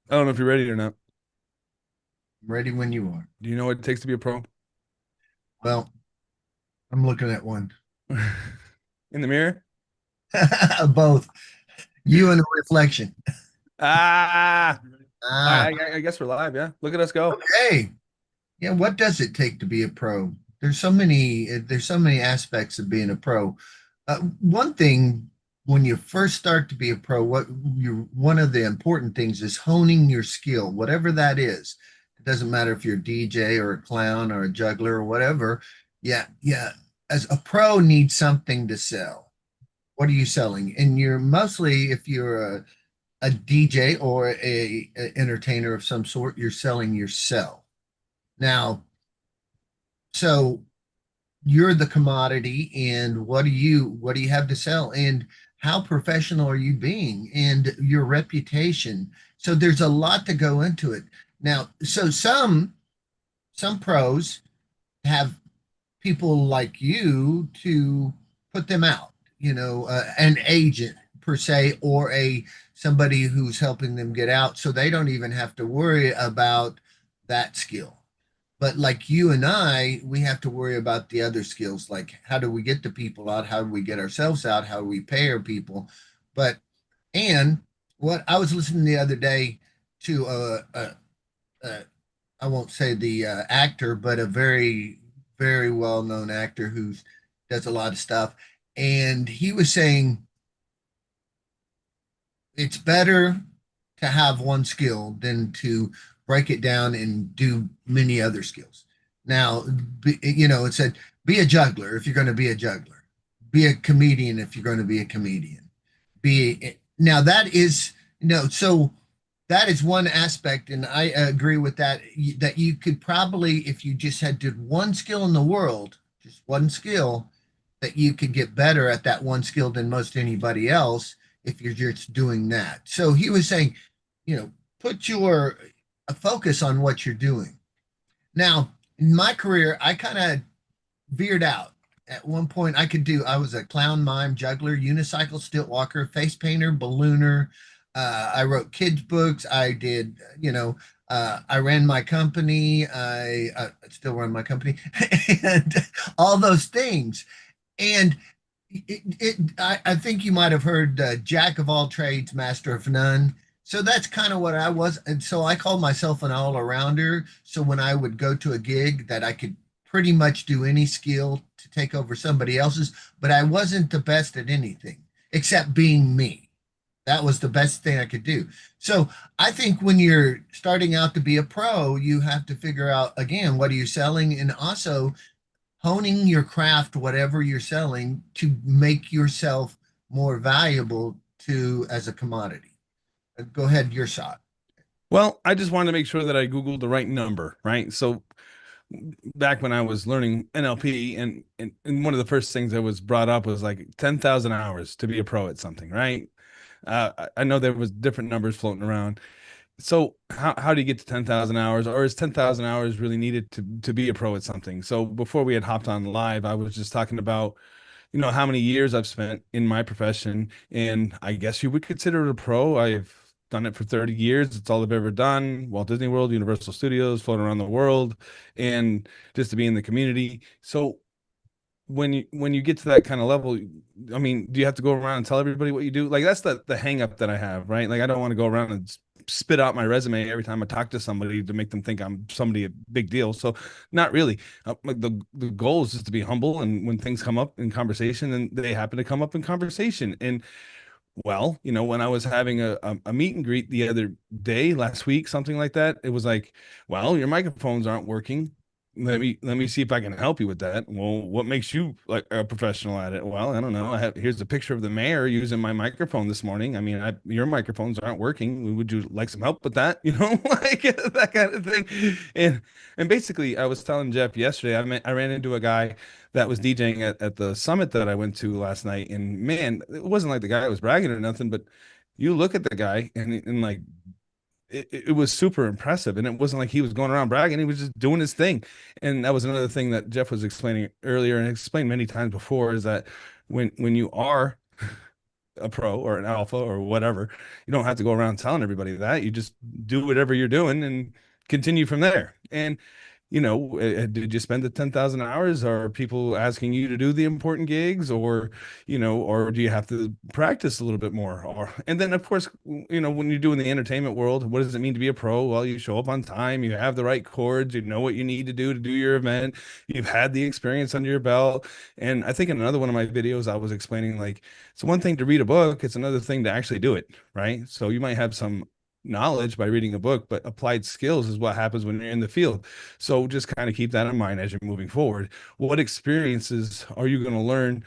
I don't know if you're ready or not. Ready when you are. Do you know what it takes to be a pro? Well, I'm looking at one. In the mirror? Both you and the reflection. Ah, Ah, I guess we're live. Yeah. Look at us go. okay. Yeah, what does it take to be a pro? There's so many aspects of being a pro. One thing when you first start to be a pro, one of the important things is honing your skill, whatever that is. It doesn't matter if you're a DJ or a clown or a juggler or whatever. Yeah, yeah. As a pro needs something to sell. What are you selling? And you're mostly, if you're a DJ or a entertainer of some sort, you're selling yourself. Now, so you're the commodity, and what do you have to sell, and how professional are you being, and your reputation. So there's a lot to go into it. Now, so some pros have people like you to put them out, an agent per se, or a somebody who's helping them get out so they don't even have to worry about that skill. But like you and I, we have to worry about the other skills, like how do we get the people out? How do we get ourselves out? How do we pay our people? But, and what I was listening the other day to a I won't say the actor, but a very, very well known actor who does a lot of stuff. And he was saying it's better to have one skill than to break it down and do many other skills. Now, it said be a juggler if you're going to be a juggler, be a comedian if you're going to be a comedian. Now that is so that is one aspect, and I agree with that. That you could probably, if you just had did one skill in the world, just one skill, that you could get better at that one skill than most anybody else if you're just doing that. So he was saying, put your focus on what you're doing. Now, in my career, I kind of veered out. At one point, I was a clown, mime, juggler, unicycle, stilt walker, face painter, ballooner. I wrote kids' books. I ran my company. I still run my company, and all those things. And I think you might have heard Jack of all trades, master of none. So that's kind of what I was. And so I called myself an all arounder. So when I would go to a gig, that I could pretty much do any skill to take over somebody else's, but I wasn't the best at anything except being me. That was the best thing I could do. So I think when you're starting out to be a pro, you have to figure out again, what are you selling? And also honing your craft, whatever you're selling, to make yourself more valuable to as a commodity. Go ahead, your shot. Well, I just wanted to make sure that I Googled the right number, right? So back when I was learning NLP, and one of the first things that was brought up was like 10,000 hours to be a pro at something, right? I know there was different numbers floating around. So how do you get to 10,000 hours, or is 10,000 hours really needed to be a pro at something? So before we had hopped on live, I was just talking about, how many years I've spent in my profession, and I guess you would consider it a pro. I've done it for 30 years. It's all I've ever done. Walt Disney World, Universal Studios, floating around the world, and just to be in the community. So when you get to that kind of level, I mean, do you have to go around and tell everybody what you do? Like that's the hang up that I have, right? Like I don't want to go around and spit out my resume every time I talk to somebody to make them think I'm somebody a big deal. So not really. Like the goal is just to be humble, and when things come up in conversation, and they happen to come up in conversation. And well, when I was having a meet and greet the other day, last week, something like that, it was like, well, your microphones aren't working. Let me see if I can help you with that. Well, what makes you like a professional at it? Well, I don't know. Here's a picture of the mayor using my microphone this morning. I mean, your microphones aren't working. Would you like some help with that? Like that kind of thing. And basically, I was telling Jeff yesterday, I ran into a guy that was DJing at the summit that I went to last night. And man, it wasn't like the guy was bragging or nothing, but you look at the guy, and like it was super impressive. And it wasn't like he was going around bragging, he was just doing his thing. And that was another thing that Jeff was explaining earlier, and explained many times before, is that when you are a pro or an alpha or whatever. You don't have to go around telling everybody that. You just do whatever you're doing and continue from there. And did you spend the 10,000 hours? Are people asking you to do the important gigs, or or do you have to practice a little bit more? Or, and then of course, when you're doing the entertainment world, what does it mean to be a pro? Well, you show up on time, you have the right chords, you know what you need to do your event, you've had the experience under your belt. And I think in another one of my videos, I was explaining like, it's one thing to read a book, it's another thing to actually do it, right? So you might have some knowledge by reading a book, but applied skills is what happens when you're in the field. So just kind of keep that in mind as you're moving forward. What experiences are you going to learn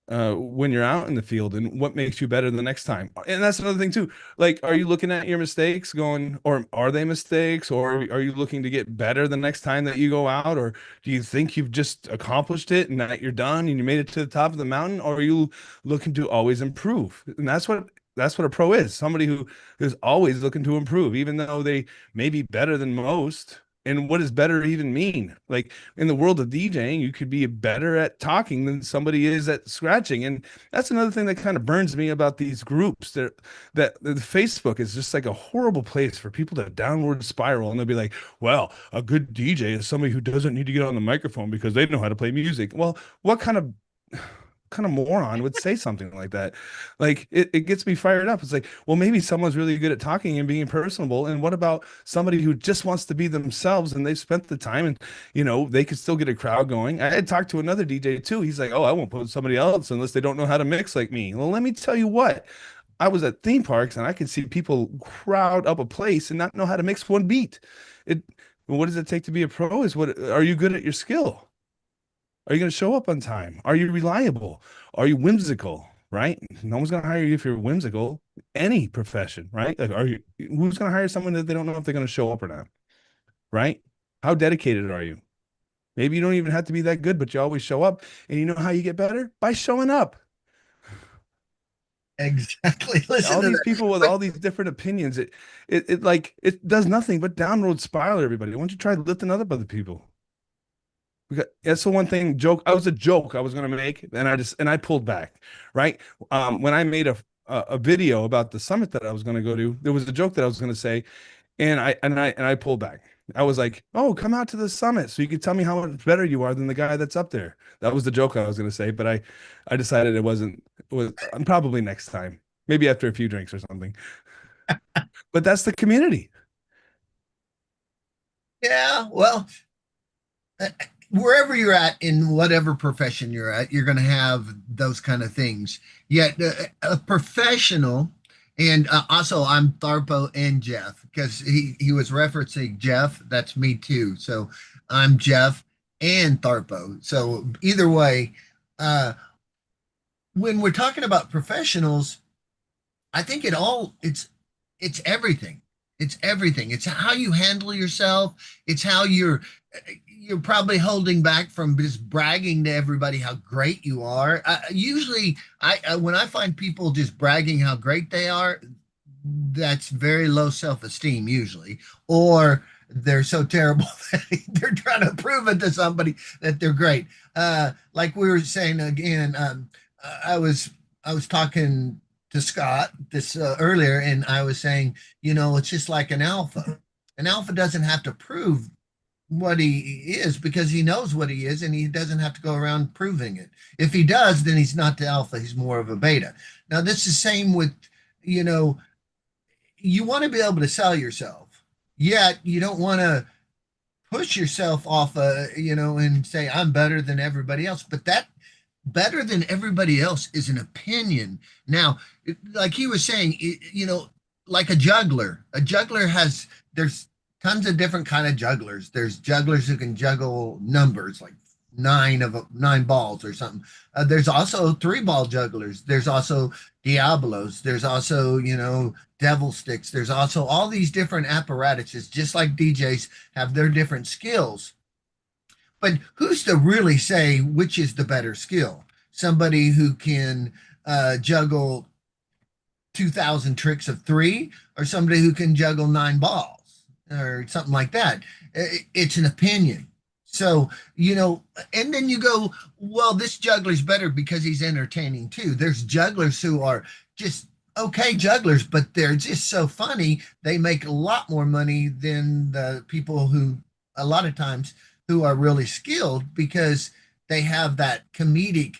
when you're out in the field, and what makes you better the next time? And that's another thing too. Like, are you looking at your mistakes going, or are they mistakes, or are you looking to get better the next time that you go out? Or do you think you've just accomplished it and that you're done and you made it to the top of the mountain? Or are you looking to always improve? And that's what a pro is. Somebody who is always looking to improve, even though they may be better than most. And what does better even mean? Like in the world of DJing, you could be better at talking than somebody is at scratching. And that's another thing that kind of burns me about these groups. That the Facebook is just like a horrible place for people to downward spiral. And they'll be like, well, a good DJ is somebody who doesn't need to get on the microphone because they know how to play music. Well, what kind of moron would say something like that? Like it gets me fired up. It's like, well, maybe someone's really good at talking and being personable. And what about somebody who just wants to be themselves and they've spent the time and they could still get a crowd going? I had talked to another DJ too. He's like, oh, I won't put somebody else unless they don't know how to mix like me. Well, let me tell you what. I was at theme parks and I could see people crowd up a place and not know how to mix one beat. It what does it take to be a pro? Is what are you good at your skill? Are you going to show up on time? Are you reliable? Are you whimsical? Right? No one's going to hire you if you're whimsical. Any profession, right? Like, who's going to hire someone that they don't know if they're going to show up or not? Right? How dedicated are you? Maybe you don't even have to be that good, but you always show up. And you know how you get better? By showing up. Exactly. Listen All to these that. people with But all these different opinions, it like it does nothing but downward spiral everybody. Why don't you try lifting up other people? That's the one thing joke. I was a joke I was gonna make, and I pulled back. Right when I made a video about the summit that I was gonna go to, there was a joke that I was gonna say, and I pulled back. I was like, "Oh, come out to the summit so you can tell me how much better you are than the guy that's up there." That was the joke I was gonna say, but I decided it wasn't. It was probably next time, maybe after a few drinks or something. But that's the community. yeah, well, uh, wherever you're at in whatever profession you're at, you're going to have those kind of things. Yet, a professional, and also I'm Tharpo and Jeff because he was referencing Jeff. That's me too. So I'm Jeff and Tharpo. So either way, uh, when we're talking about professionals, I think it's everything. It's everything. It's how you handle yourself. It's how you're probably holding back from just bragging to everybody how great you are. Usually, I when I find people just bragging how great they are, that's very low self-esteem usually, or they're so terrible that they're trying to prove it to somebody that they're great. Like we were saying again, I was I was talking to Scott this earlier, and I was saying, it's just like an alpha. An alpha doesn't have to prove what he is because he knows what he is and he doesn't have to go around proving it. If he does, then he's not the alpha, he's more of a beta. Now, this is the same with, you know, you want to be able to sell yourself, yet you don't want to push yourself off, and say, I'm better than everybody else. But that better than everybody else is an opinion. Now, like he was saying, like a juggler there's tons of different kind of jugglers. There's jugglers who can juggle numbers like nine balls or something. There's also three ball jugglers. There's also Diablos. There's also, devil sticks. There's also all these different apparatuses, just like DJs have their different skills. But who's to really say which is the better skill? Somebody who can juggle 2,000 tricks of three, or somebody who can juggle nine balls, or something like that. It's an opinion. So, and then you go, well, this juggler's better because he's entertaining too. There's jugglers who are just okay jugglers, but they're just so funny. They make a lot more money than the people who, a lot of times, who are really skilled because they have that comedic.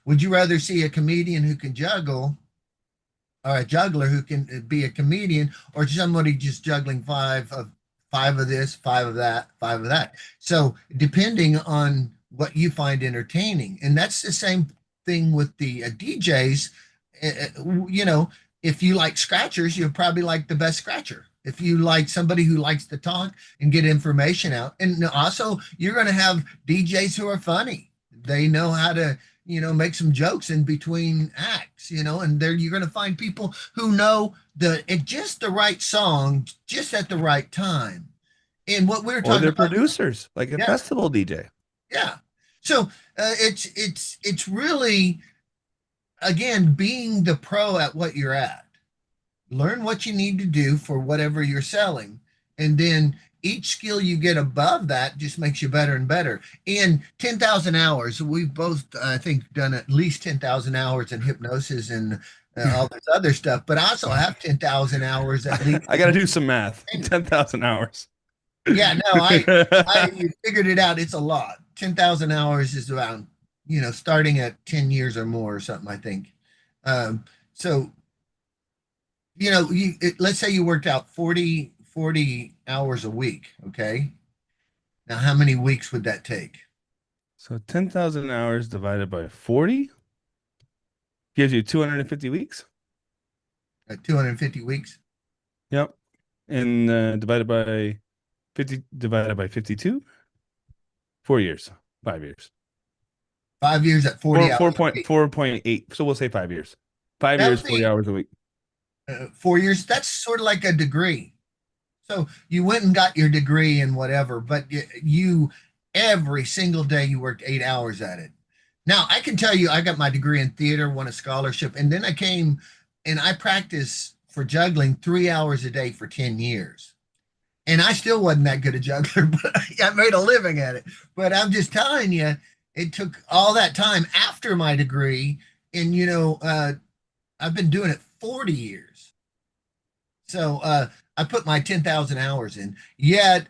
Would you rather see a comedian who can juggle or a juggler who can be a comedian or somebody just juggling five of this, five of that, five of that? So depending on what you find entertaining, and that's the same thing with the DJs. You know, if you like scratchers, you'll probably like the best scratcher. If you like somebody who likes to talk and get information out, and also you're going to have DJs who are funny. They know how to make some jokes in between acts, and there you're going to find people who know just the right song, just at the right time. And what we're Or talking they're about, producers, like a yeah, festival DJ. yeah. So it's really again being the pro at what you're at. Learn what you need to do for whatever you're selling, and then each skill you get above that just makes you better and better. In 10,000 hours, we've both I think done at least 10,000 hours in hypnosis and all this other stuff, but I also have 10,000 hours at least I got to do some math. in. 10,000 hours. Yeah, no, I figured it out. It's a lot. 10,000 hours is around, starting at 10 years or more or something, I think. So let's say you worked out 40 hours a week. Okay. Now, how many weeks would that take? So 10,000 hours divided by 40 gives you 250 weeks. 250 weeks? Yep. And divided by 50, divided by 52, 4 years, 5 years. 5 years at 40 Four, hours four a point week. four point eight. So we'll say 5 years. Five That years, would 40 be hours a week. 4 years. That's sort of like a degree. So you went and got your degree and whatever, but every single day you worked 8 hours at it. Now I can tell you, I got my degree in theater, won a scholarship, and then I came and I practiced for juggling 3 hours a day for 10 years. And I still wasn't that good a juggler, but I made a living at it. But I'm just telling you, it took all that time after my degree, and I've been doing it 40 years. So I put my 10,000 hours in. Yet,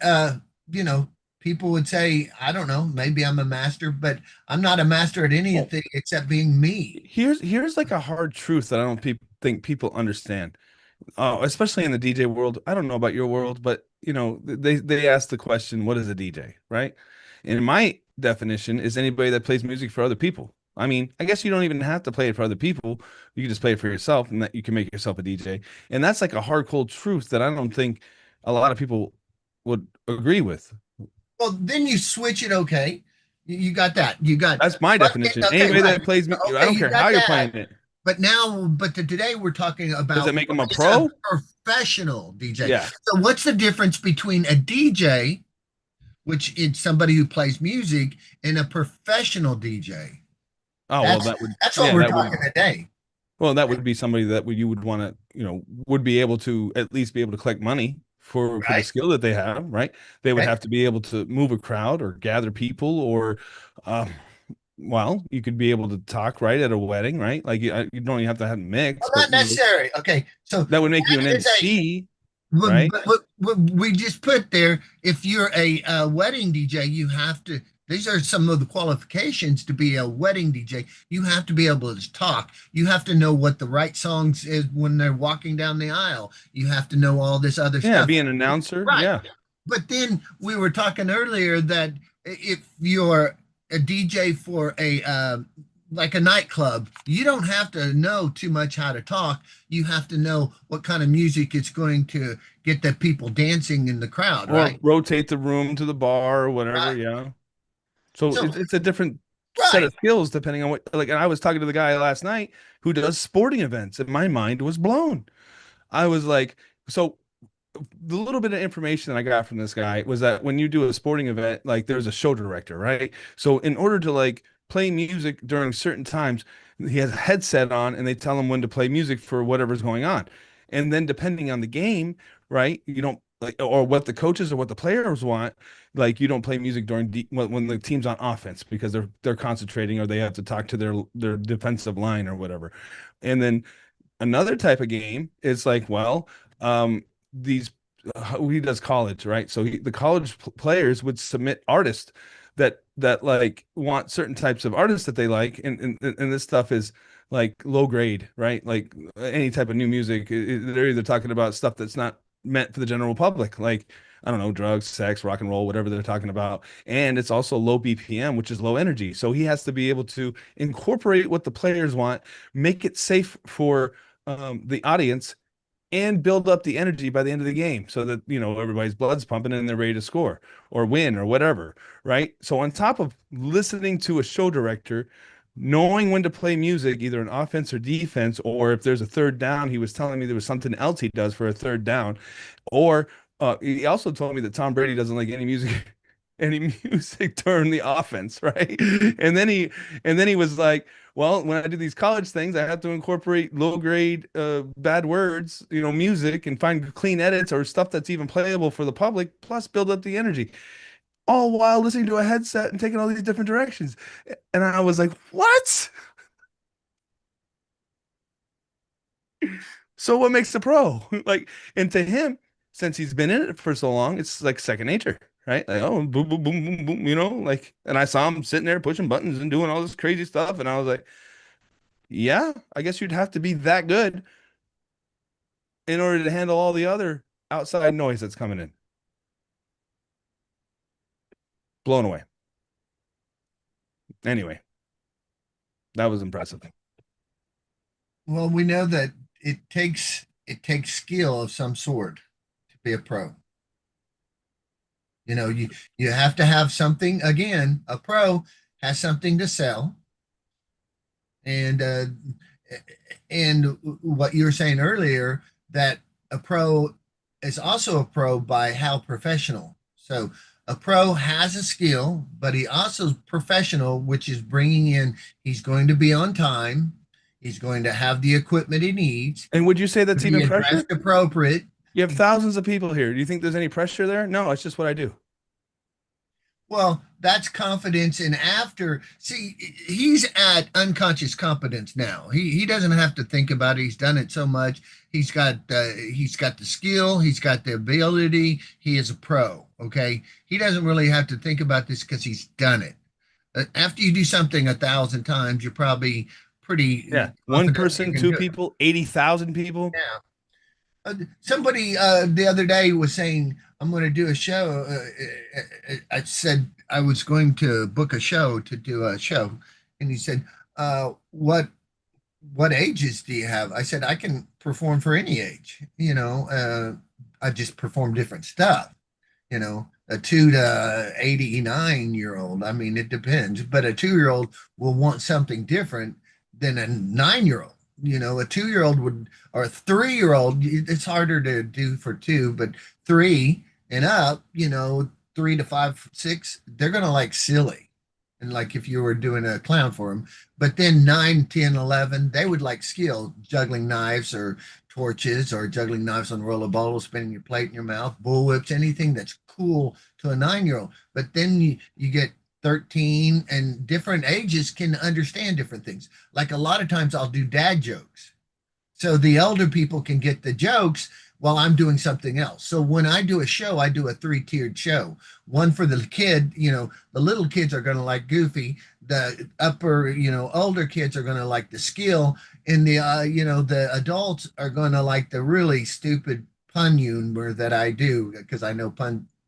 you know, people would say, I don't know, maybe I'm a master, but I'm not a master at Well, anything except being me. here's like a hard truth that I don't think people understand. Especially in the DJ world. I don't know about your world, but they ask the question, what is a DJ, right? And my definition is anybody that plays music for other people. I mean, I guess you don't even have to play it for other people. You can just play it for yourself, and that you can make yourself a DJ. And that's like a hard, cold truth that I don't think a lot of people would agree with. Well, then you switch it. Okay, you got that. You got, That's my but definition. okay, Anybody right. that plays, I Okay, don't you care got how you're that. playing it. But today we're talking Does it about make them what a is a pro? professional DJ. Yeah. So what's the difference between a DJ, which is somebody who plays music, and a professional DJ? Oh, well, That's that would, that's what yeah, we're that would talking today. Well, that would be somebody that you would want to, would be able to at least be able to collect money for the Right? skill that they have, right? They would Okay. have to be able to move a crowd or gather people, or, uh, well, you could be able to talk right at a wedding, right? Like you don't even have to have a mix, Well, but not necessary. Okay. So that would make you an that is a MC, But, right? what we just put there, if you're a wedding DJ, you have to, these are some of the qualifications to be a wedding DJ. You have to be able to talk. You have to know what the right songs is when they're walking down the aisle. You have to know all this other Yeah, stuff. be an announcer. Right. Yeah. But then we were talking earlier that if you're a DJ for a like a nightclub, you don't have to know too much how to talk. You have to know what kind of music is going to get the people dancing in the crowd, Or right? rotate the room to the bar or whatever. Right. Yeah. So So, it's a different set right. of skills depending on what, like, and I was talking to the guy last night who does sporting events, and my mind was blown. I was like, so the little bit of information that I got from this guy was that when you do a sporting event, like there's a show director, right? So in order to like play music during certain times, he has a headset on and they tell him when to play music for whatever's going on. And then depending on the game, right? You don't like, or what the coaches or what the players want. Like you don't play music during when the team's on offense because they're concentrating or they have to talk to their defensive line or whatever. And then another type of game is like, well, these he does college, right? So the college players would submit artists that like want certain types of artists that they like, and this stuff is like low grade, right? Like any type of new music, they're either talking about stuff that's not meant for the general public, like I don't know, drugs, sex, rock and roll, whatever they're talking about. And it's also low BPM, which is low energy. So he has to be able to incorporate what the players want, make it safe for the audience, and build up the energy by the end of the game so that everybody's blood's pumping and they're ready to score or win or whatever, right? So on top of listening to a show director, knowing when to play music, either an offense or defense, or if there's a third down, he was telling me there was something else he does for a third down, or he also told me that Tom Brady doesn't like any music any music during the offense, right? And then he was like, well, when I do these college things, I have to incorporate low grade bad words, music, and find clean edits or stuff that's even playable for the public, plus build up the energy, all while listening to a headset and taking all these different directions. And I was like, what? So what makes a pro? Like, and to him, since he's been in it for so long, it's like second nature, right? Like, oh, boom, boom, boom, boom, boom, like, and I saw him sitting there pushing buttons and doing all this crazy stuff, and I was like, yeah, I guess you'd have to be that good in order to handle all the other outside noise that's coming in. Blown away. Anyway, that was impressive. Well, we know that it takes skill of some sort to be a pro. You have to have something. Again, a pro has something to sell, and what you were saying earlier, that a pro is also a pro by how professional. So a pro has a skill, but he also is professional, which is bringing in. He's going to be on time. He's going to have the equipment he needs. And would you say To that's be even pressure? addressed appropriate. You have thousands of people here. Do you think there's any pressure there? No, it's just what I do. Well, that's confidence. And after, see, he's at unconscious competence now. He doesn't have to think about it. He's done it so much. He's got the skill. He's got the ability. He is a pro. Okay, he doesn't really have to think about this because he's done it. After you do something 1,000 times, you're probably Yeah. pretty One confident you person, can two do it. people, 80,000 people. Yeah. Somebody the other day was saying, I'm going to do a show. I said I was going to book a show to do a show. And he said, what ages do you have? I said, I can perform for any age. I just perform different stuff. A 2 to 89-year old. I mean, it depends, but a 2-year old will want something different than a 9-year old. A 2-year old would, or a 3-year old, it's harder to do for two, but three and up, 3 to 5, 6, they're going to like silly. And like if you were doing a clown for them, but then 9, 10, 11, they would like skill, juggling knives or torches or juggling knives on rollerball, spinning your plate in your mouth, bull whips, anything that's cool to a 9-year old. But then you get 13, and different ages can understand different things. Like a lot of times I'll do dad jokes. So the elder people can get the jokes while I'm doing something else. So when I do a show, I do a three-tiered show. One for the kid, the little kids are going to like Goofy. The upper, older kids are going to like the skill, and the adults are going to like the really stupid pun humor that I do because I know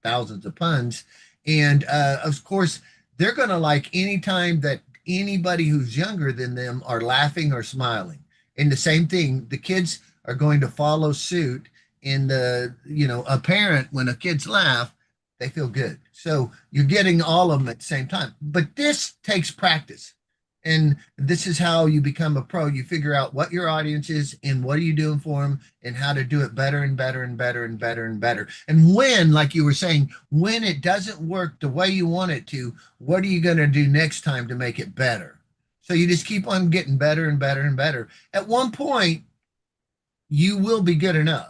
thousands of puns. And of course, they're going to like anytime that anybody who's younger than them are laughing or smiling. And the same thing, the kids are going to follow suit. In a parent, when a kids laugh, they feel good. So you're getting all of them at the same time. But this takes practice. And this is how you become a pro. You figure out what your audience is and what are you doing for them and how to do it better and better and better and better and better. And when, like you were saying, when it doesn't work the way you want it to, what are you going to do next time to make it better? So you just keep on getting better and better and better. At one point, you will be good enough.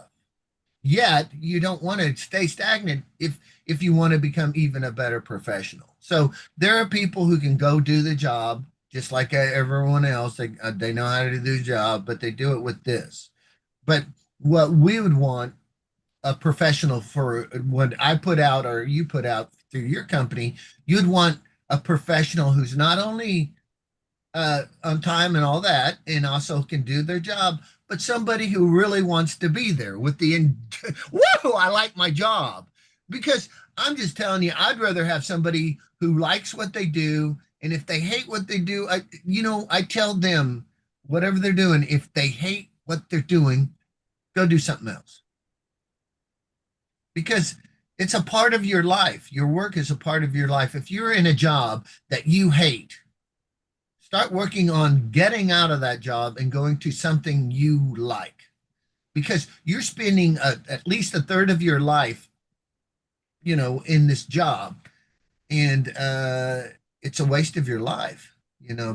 Yet you don't want to stay stagnant if you want to become even a better professional. So there are people who can go do the job just like everyone else. They know how to do the job, but they do it with this. But what we would want a professional for what I put out or you put out through your company, you'd want a professional who's not only on time and all that, and also can do their job, but somebody who really wants to be there with whoa, I like my job. Because I'm just telling you, I'd rather have somebody who likes what they do. And if they hate what they do, I tell them whatever they're doing, if they hate what they're doing, go do something else because it's a part of your life. Your work is a part of your life. If you're in a job that you hate, start working on getting out of that job and going to something you like because you're spending at least a third of your life, in this job. And it's a waste of your life,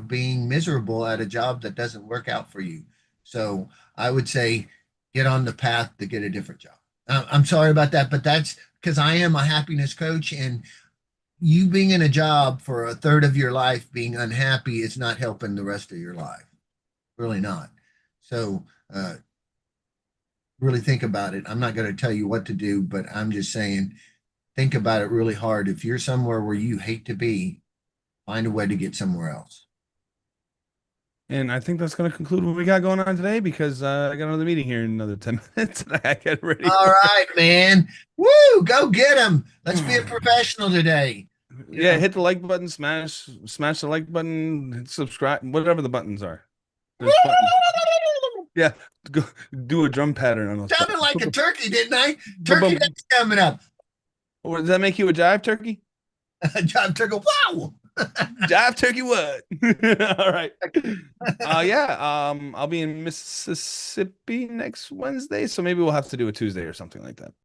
being miserable at a job that doesn't work out for you. So I would say get on the path to get a different job. I'm sorry about that, but that's because I am a happiness coach, and you being in a job for a third of your life being unhappy is not helping the rest of your life. Really not. So, really think about it. I'm not going to tell you what to do, but I'm just saying, think about it really hard. If you're somewhere where you hate to be, find a way to get somewhere else. And I think that's going to conclude what we got going on today because I got another meeting here in another 10 minutes and I get ready All for right, man. Woo, go get them. Let's be a it. professional today. You Yeah, know, hit the like button, smash the like button, hit subscribe, whatever the buttons are. There's buttons. Yeah, go do a drum pattern on those sounded buttons. like a turkey, didn't I? Bum, Turkey bum. Day's coming up. Or does that make you a jive turkey? John Turkey, wow. Jive turkey what? All right. Yeah, I'll be in Mississippi next Wednesday, so maybe we'll have to do a Tuesday or something like that.